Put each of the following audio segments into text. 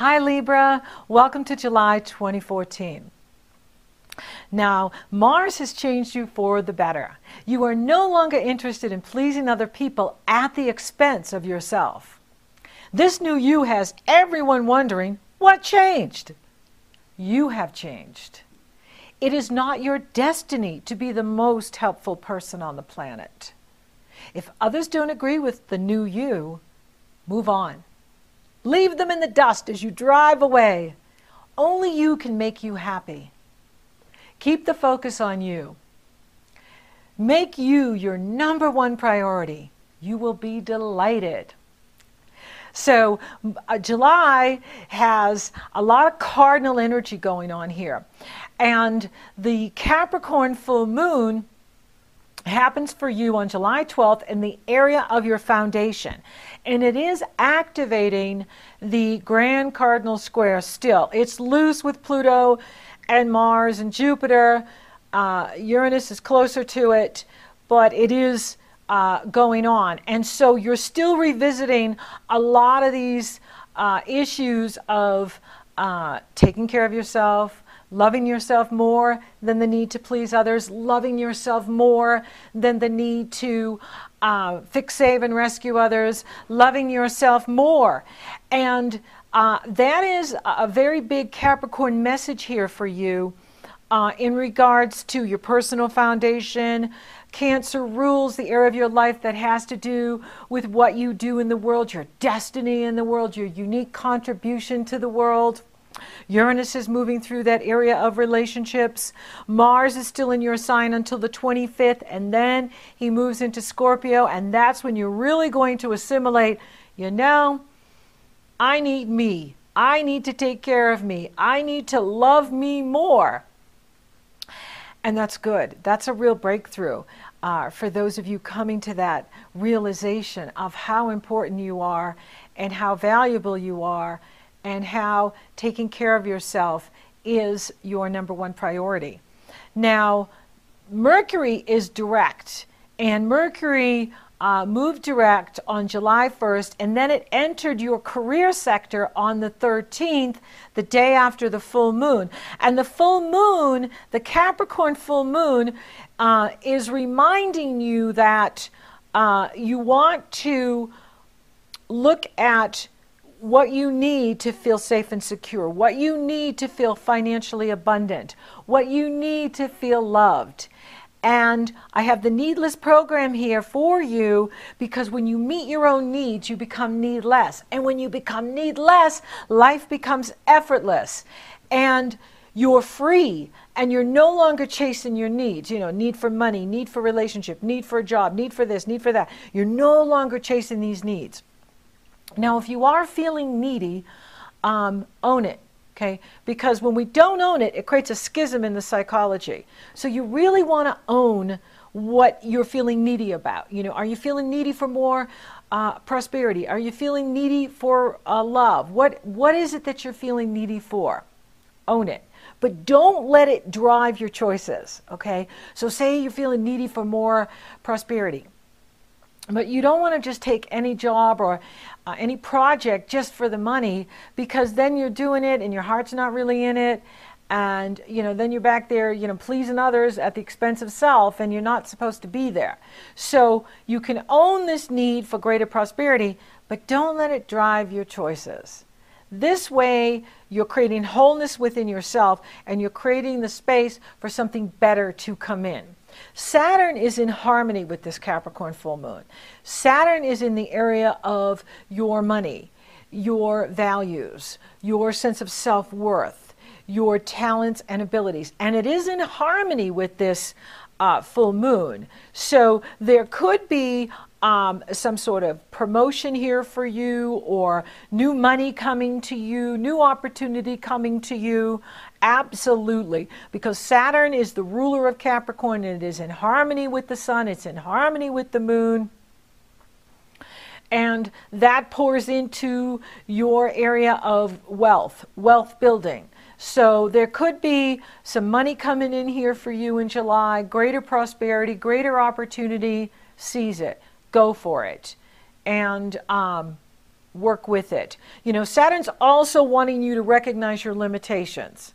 Hi Libra, welcome to July 2014. Now, Mars has changed you for the better. You are no longer interested in pleasing other people at the expense of yourself. This new you has everyone wondering, what changed? You have changed. It is not your destiny to be the most helpful person on the planet. If others don't agree with the new you, move on. Leave them in the dust as you drive away. Only you can make you happy. Keep the focus on you. Make you your number one priority. You will be delighted. So July has a lot of cardinal energy going on here. And the Capricorn full moon happens for you on July 12th in the area of your foundation. And it is activating the grand cardinal square still. It's loose with Pluto and Mars and Jupiter. Uranus is closer to it, but it is going on. And so you're still revisiting a lot of these issues of taking care of yourself, loving yourself more than the need to please others, loving yourself more than the need to fix, save, and rescue others, loving yourself more. And that is a very big Capricorn message here for you in regards to your personal foundation. Cancer rules the area of your life that has to do with what you do in the world, your destiny in the world, your unique contribution to the world. Uranus is moving through that area of relationships. Mars is still in your sign until the 25th, and then he moves into Scorpio, and that's when you're really going to assimilate, you know, I need me. I need to take care of me. I need to love me more. And that's good. That's a real breakthrough for those of you coming to that realization of how important you are and how valuable you are and how taking care of yourself is your number one priority. Now, Mercury is direct, and Mercury moved direct on July 1st, and then it entered your career sector on the 13th, the day after the full moon. And the full moon, the Capricorn full moon, is reminding you that you want to look at what you need to feel safe and secure, what you need to feel financially abundant, what you need to feel loved. And I have the needless program here for you, because when you meet your own needs, you become needless. And when you become needless, life becomes effortless. And you're free, and you're no longer chasing your needs. You know, need for money, need for relationship, need for a job, need for this, need for that. You're no longer chasing these needs. Now, if you are feeling needy, own it. Okay, because when we don't own it, it creates a schism in the psychology. So you really want to own what you're feeling needy about. You know, are you feeling needy for more prosperity? Are you feeling needy for love? What is it that you're feeling needy for? Own it. But don't let it drive your choices, okay? So say you're feeling needy for more prosperity, but you don't want to just take any job or any project just for the money, because then you're doing it and your heart's not really in it, and you know, then you're back there, you know, pleasing others at the expense of self, and you're not supposed to be there. So you can own this need for greater prosperity, but don't let it drive your choices. This way you're creating wholeness within yourself, and you're creating the space for something better to come in. Saturn is in harmony with this Capricorn full moon. Saturn is in the area of your money, your values, your sense of self-worth, your talents and abilities. And it is in harmony with this full moon. So there could be some sort of promotion here for you, or new money coming to you, new opportunity coming to you. Absolutely, because Saturn is the ruler of Capricorn, and it is in harmony with the sun, it's in harmony with the moon. And that pours into your area of wealth building. So there could be some money coming in here for you in July, greater prosperity, greater opportunity. Seize it. Go for it. And work with it. You know, Saturn's also wanting you to recognize your limitations.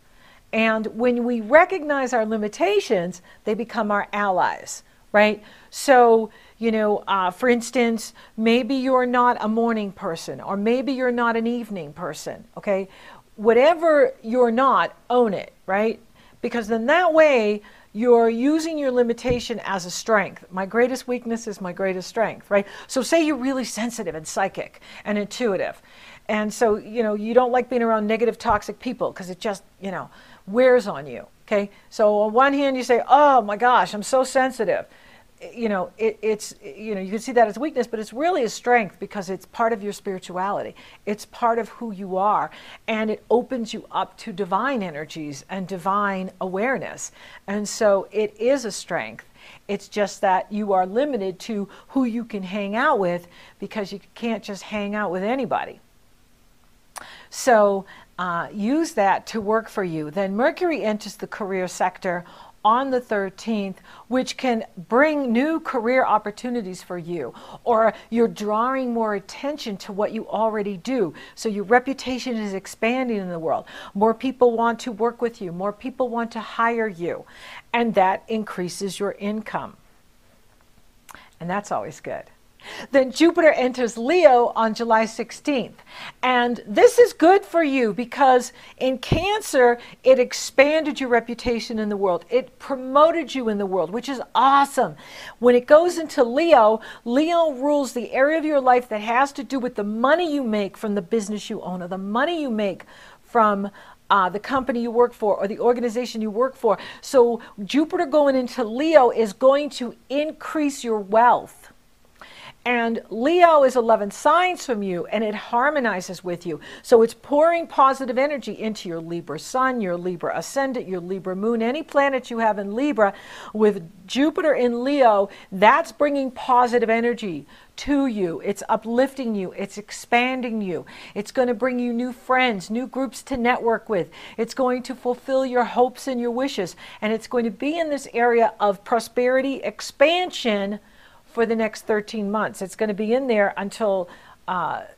And when we recognize our limitations, they become our allies, right? So, you know, for instance, maybe you're not a morning person, or maybe you're not an evening person, okay? Whatever you're not, own it, right? Because then that way, you're using your limitation as a strength. My greatest weakness is my greatest strength, right? So say you're really sensitive and psychic and intuitive. And so, you know, you don't like being around negative, toxic people because it just, you know, wears on you, okay? So on one hand, you say, oh my gosh, I'm so sensitive. You know, it's, you know, you can see that as weakness, but it's really a strength because it's part of your spirituality. It's part of who you are, and it opens you up to divine energies and divine awareness. And so it is a strength. It's just that you are limited to who you can hang out with because you can't just hang out with anybody. So use that to work for you. Then Mercury enters the career sector on the 13th, which can bring new career opportunities for you, or you're drawing more attention to what you already do. So your reputation is expanding in the world. More people want to work with you. More people want to hire you. And that increases your income. And that's always good. Then Jupiter enters Leo on July 16th. And this is good for you because in Cancer, it expanded your reputation in the world. It promoted you in the world, which is awesome. When it goes into Leo, Leo rules the area of your life that has to do with the money you make from the business you own, or the money you make from the company you work for, or the organization you work for. So Jupiter going into Leo is going to increase your wealth. And Leo is 11 signs from you, and it harmonizes with you. So it's pouring positive energy into your Libra sun, your Libra ascendant, your Libra moon, any planet you have in Libra. With Jupiter in Leo, that's bringing positive energy to you. It's uplifting you. It's expanding you. It's going to bring you new friends, new groups to network with. It's going to fulfill your hopes and your wishes. And it's going to be in this area of prosperity expansion for the next 13 months. It's going to be in there until,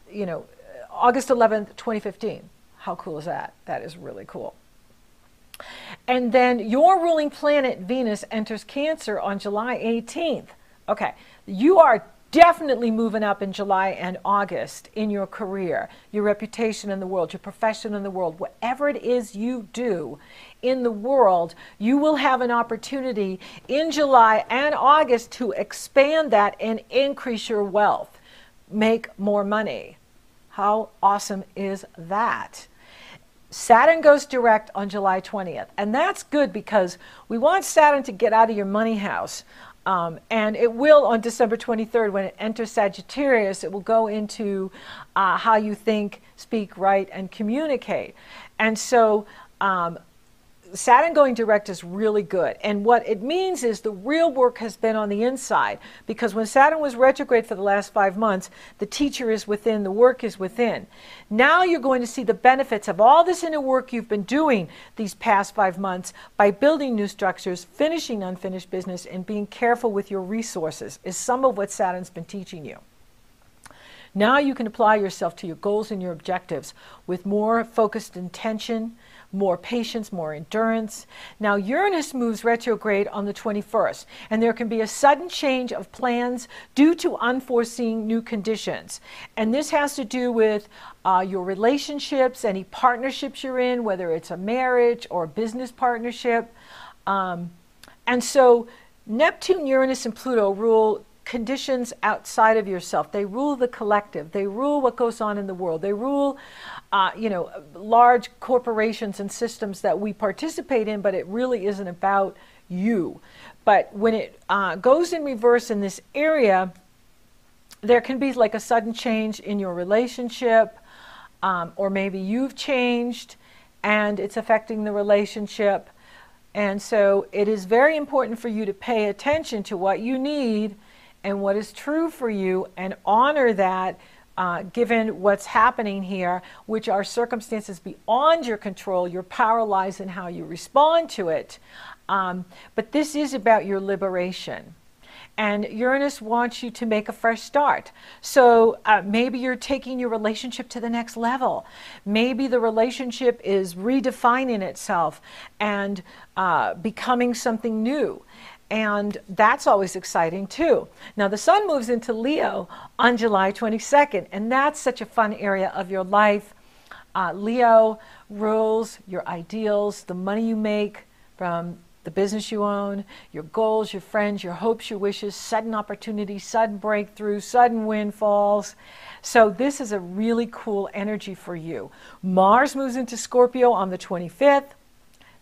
you know, August 11th, 2015. How cool is that? That is really cool. And then your ruling planet, Venus, enters Cancer on July 18th. Okay, you are definitely moving up in July and August in your career, your reputation in the world, your profession in the world, whatever it is you do in the world, you will have an opportunity in July and August to expand that and increase your wealth, make more money. How awesome is that? Saturn goes direct on July 20th, and that's good because we want Saturn to get out of your money house. And it will on December 23rd, when it enters Sagittarius, it will go into how you think, speak, write, and communicate. And so Saturn going direct is really good. And what it means is the real work has been on the inside, because when Saturn was retrograde for the last 5 months, the teacher is within, the work is within. Now you're going to see the benefits of all this inner work you've been doing these past 5 months by building new structures, finishing unfinished business, and being careful with your resources is some of what Saturn's been teaching you. Now you can apply yourself to your goals and your objectives with more focused intention, more patience, more endurance. Now Uranus moves retrograde on the 21st, and there can be a sudden change of plans due to unforeseen new conditions. And this has to do with your relationships, any partnerships you're in, whether it's a marriage or a business partnership. And so Neptune, Uranus, and Pluto rule conditions outside of yourself. They rule the collective. They rule what goes on in the world. They rule, you know, large corporations and systems that we participate in, but it really isn't about you. But when it goes in reverse in this area, there can be like a sudden change in your relationship, or maybe you've changed and it's affecting the relationship. And so it is very important for you to pay attention to what you need and what is true for you, and honor that given what's happening here, which are circumstances beyond your control. You're paralyzed in how you respond to it. But this is about your liberation. and Uranus wants you to make a fresh start. So maybe you're taking your relationship to the next level. Maybe the relationship is redefining itself and becoming something new. And that's always exciting too. Now the sun moves into Leo on July 22nd, and that's such a fun area of your life. Leo rules your ideals, the money you make from the business you own, your goals, your friends, your hopes, your wishes, sudden opportunities, sudden breakthroughs, sudden windfalls. So this is a really cool energy for you. Mars moves into Scorpio on the 25th.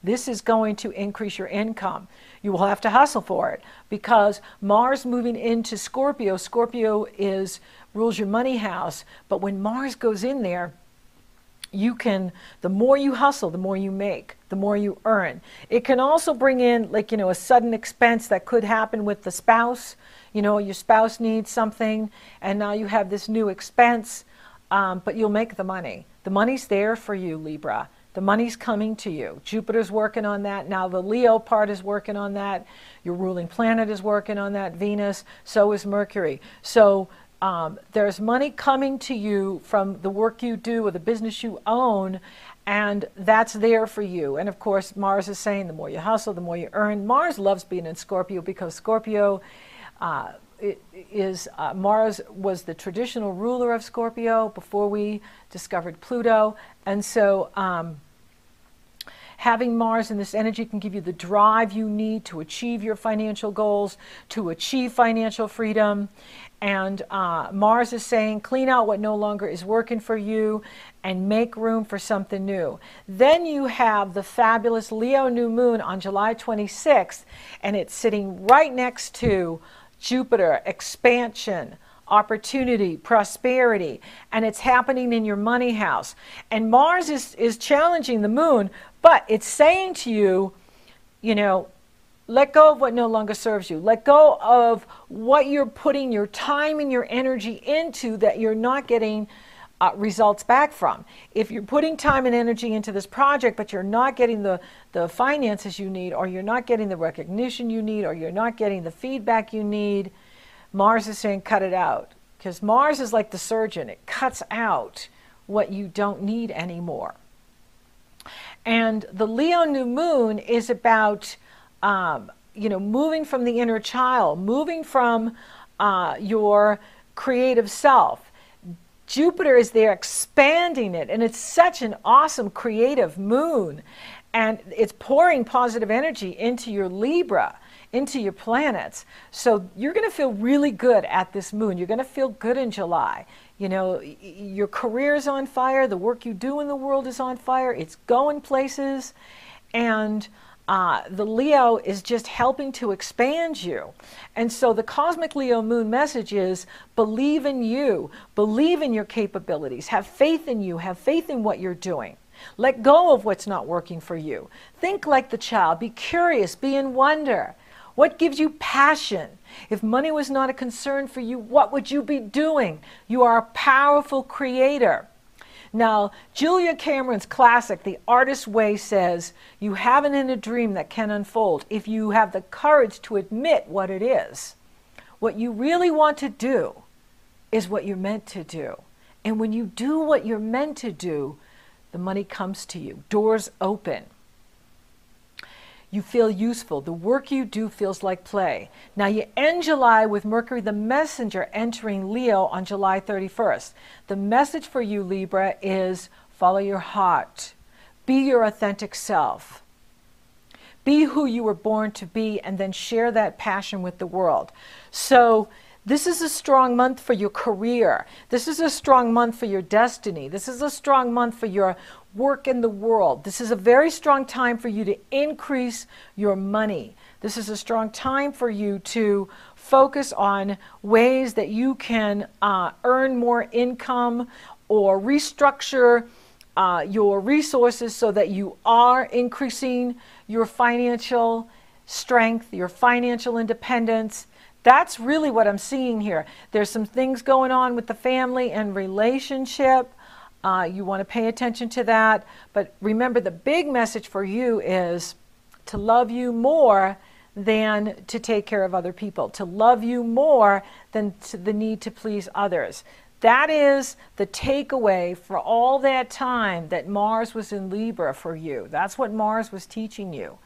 This is going to increase your income. You will have to hustle for it because Mars moving into Scorpio, Scorpio rules your money house. But when Mars goes in there, the more you hustle, the more you make, the more you earn. It can also bring in a sudden expense that could happen with the spouse. Your spouse needs something and now you have this new expense, but you'll make the money. The money's there for you, Libra. The money's coming to you. Jupiter's working on that. Now the Leo part is working on that. Your ruling planet is working on that, Venus. So is Mercury. So there's money coming to you from the work you do or the business you own, and that's there for you. And of course, Mars is saying the more you hustle, the more you earn. Mars loves being in Scorpio because Scorpio Mars was the traditional ruler of Scorpio before we discovered Pluto. And so having Mars in this energy can give you the drive you need to achieve your financial goals, to achieve financial freedom. And Mars is saying, clean out what no longer is working for you and make room for something new. Then you have the fabulous Leo new moon on July 26th, and it's sitting right next to Jupiter, expansion, opportunity, prosperity, and it's happening in your money house. And Mars is challenging the moon, but it's saying to you, let go of what no longer serves you. Let go of what you're putting your time and your energy into that you're not getting results back from. If you're putting time and energy into this project, but you're not getting the finances you need, or you're not getting the recognition you need, or you're not getting the feedback you need, Mars is saying cut it out. Because Mars is like the surgeon. It cuts out what you don't need anymore. And the Leo new moon is about moving from the inner child, moving from your creative self. Jupiter is there expanding it, and it's such an awesome creative moon. And it's pouring positive energy into your Libra, into your planets. So you're going to feel really good at this moon. You're going to feel good in July. Your career is on fire. The work you do in the world is on fire. It's going places. And the Leo is just helping to expand you. And so the cosmic Leo moon message is believe in you, believe in your capabilities, have faith in you, have faith in what you're doing. Let go of what's not working for you. Think like the child, be curious, be in wonder. What gives you passion? If money was not a concern for you, what would you be doing? You are a powerful creator. Now, Julia Cameron's classic, The Artist's Way, says, you have an inner dream that can unfold if you have the courage to admit what it is. What you really want to do is what you're meant to do. And when you do what you're meant to do, the money comes to you. Doors open. You feel useful. The work you do feels like play. Now you end July with Mercury the Messenger entering Leo on July 31st. The message for you, Libra, is follow your heart. Be your authentic self. Be who you were born to be, and then share that passion with the world. So this is a strong month for your career. This is a strong month for your destiny. This is a strong month for your work in the world. This is a very strong time for you to increase your money. This is a strong time for you to focus on ways that you can earn more income or restructure your resources so that you are increasing your financial strength, your financial independence. That's really what I'm seeing here. There's some things going on with the family and relationship. You want to pay attention to that. But remember, the big message for you is to love you more than to take care of other people, to love you more than the need to please others. That is the takeaway for all that time that Mars was in Libra for you. That's what Mars was teaching you,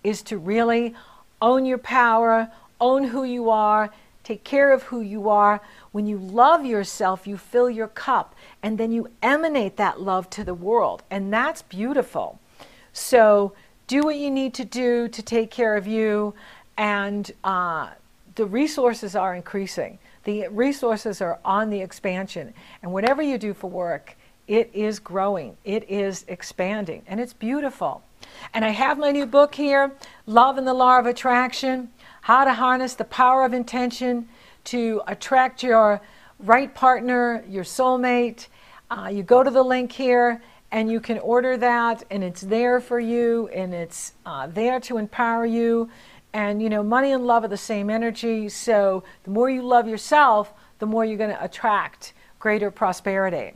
is to really own your power, own who you are, take care of who you are. When you love yourself, you fill your cup, and then you emanate that love to the world. And that's beautiful. So do what you need to do to take care of you, and the resources are increasing. The resources are on the expansion. And whatever you do for work, it is growing. It is expanding. And it's beautiful. And I have my new book here, Love and the Law of Attraction, How to Harness the Power of Intention to Attract Your Right Partner, your soulmate. You go to the link here and you can order that, and it's there for you, and it's there to empower you. And, you know, money and love are the same energy. So the more you love yourself, the more you're going to attract greater prosperity.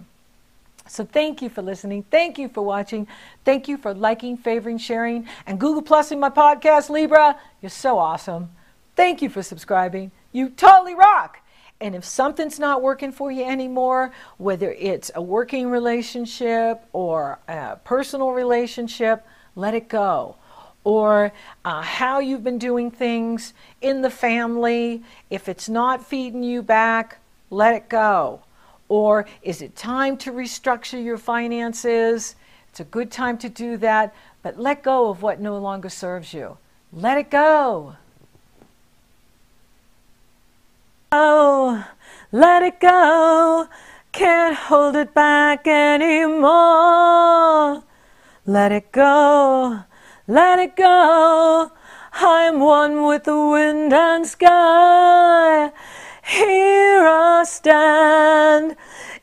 So thank you for listening. Thank you for watching. Thank you for liking, favoring, sharing, and Google Plusing my podcast, Libra. You're so awesome. Thank you for subscribing. You totally rock. And if something's not working for you anymore, whether it's a working relationship or a personal relationship, let it go. Or how you've been doing things in the family, if it's not feeding you back, let it go. Or is it time to restructure your finances? It's a good time to do that, but let go of what no longer serves you. Let it go. Oh, let it go. Can't hold it back anymore. Let it go. Let it go. I am one with the wind and sky. Here I stand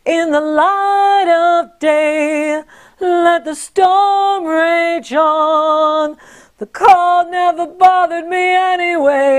in the light of day. Let the storm rage on. The cold never bothered me anyway.